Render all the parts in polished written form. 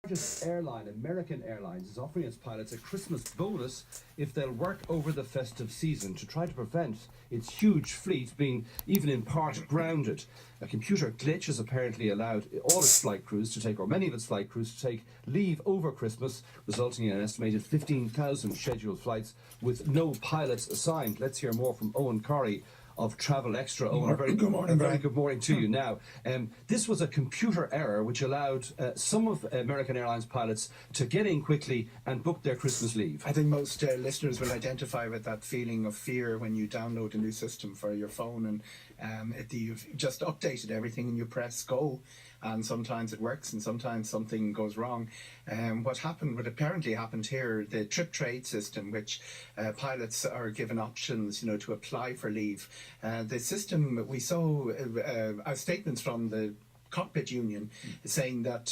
Largest airline, American Airlines, is offering its pilots a Christmas bonus if they'll work over the festive season to try to prevent its huge fleet being even in part grounded. A computer glitch has apparently allowed all its flight crews to take, or many of its flight crews to take leave over Christmas, resulting in an estimated 15,000 scheduled flights with no pilots assigned. Let's hear more from Eoghan Corry of Travel Extra. Eoghan, Good morning, very good morning to you. Now, this was a computer error which allowed some of American Airlines pilots to get in quickly and book their Christmas leave. I think most listeners will identify with that feeling of fear when you download a new system for your phone and you've just updated everything and you press go, and sometimes it works and sometimes something goes wrong. What apparently happened here, the trip trade system, which pilots are given options, to apply for leave. The system, we saw statements from the cockpit union saying that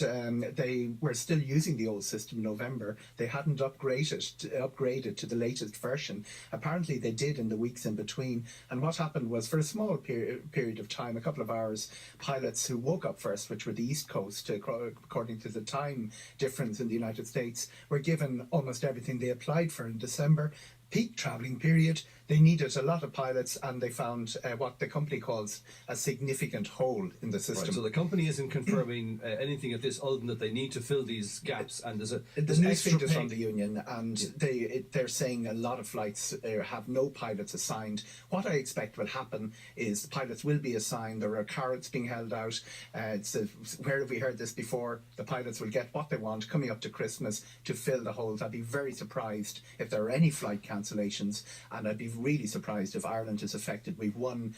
they were still using the old system in November. They hadn't upgraded to the latest version. Apparently they did in the weeks in between, and what happened was, for a small period of time, a couple of hours, pilots who woke up first, which were the East Coast, according to the time difference in the United States, were given almost everything they applied for in December. Peak travelling period, they needed a lot of pilots, and they found what the company calls a significant hole in the system. Right, so the company isn't confirming anything of this other than that they need to fill these gaps, and there's news feed is from the union, and they're saying a lot of flights have no pilots assigned. What I expect will happen is the pilots will be assigned. There are carrots being held out. Where have we heard this before? The pilots will get what they want coming up to Christmas to fill the holes. I'd be very surprised if there are any flight cancellations, and I'd be really surprised if Ireland is affected. We've one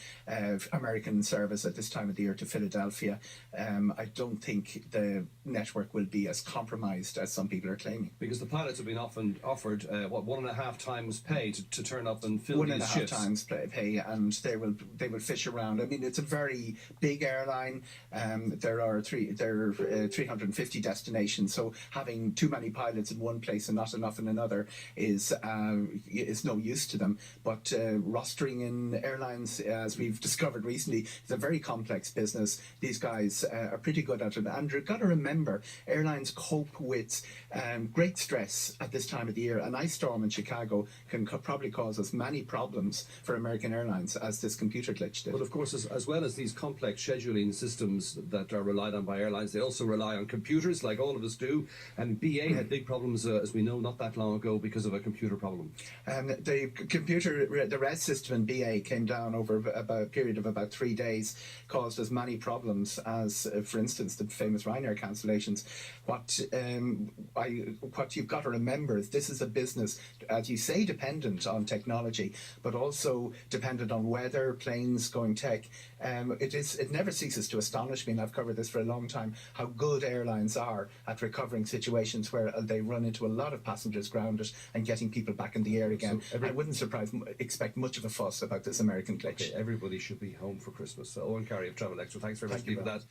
American service at this time of the year to Philadelphia. I don't think the network will be as compromised as some people are claiming. Because the pilots have been often offered 1.5 times pay to turn up and fill these shifts. 1.5 times pay, and they will fish around. I mean, it's a very big airline. There are 350 destinations, so having too many pilots in one place and not enough in another is no use to them. But rostering in airlines, as we've discovered recently, is a very complex business. These guys are pretty good at it. And you've got to remember, airlines cope with great stress at this time of the year. An ice storm in Chicago can probably cause as many problems for American Airlines as this computer glitch did. But of course, as well as these complex scheduling systems that are relied on by airlines, they also rely on computers, like all of us do. And BA had big problems, as we know, not that long ago because of a computer problem. The RES system in BA came down over a period of about 3 days, caused as many problems as, for instance, the famous Ryanair cancellations. What you've got to remember is this is a business, as you say, dependent on technology, but also dependent on weather, planes, going tech. It never ceases to astonish me, and I've covered this for a long time, how good airlines are at recovering situations where they run into a lot of passengers grounded and getting people back in the air again. So I wouldn't expect much of a fuss about this American glitch. Okay, everybody should be home for Christmas. So Eoghan Corry of Travel Extra, thanks very much for that.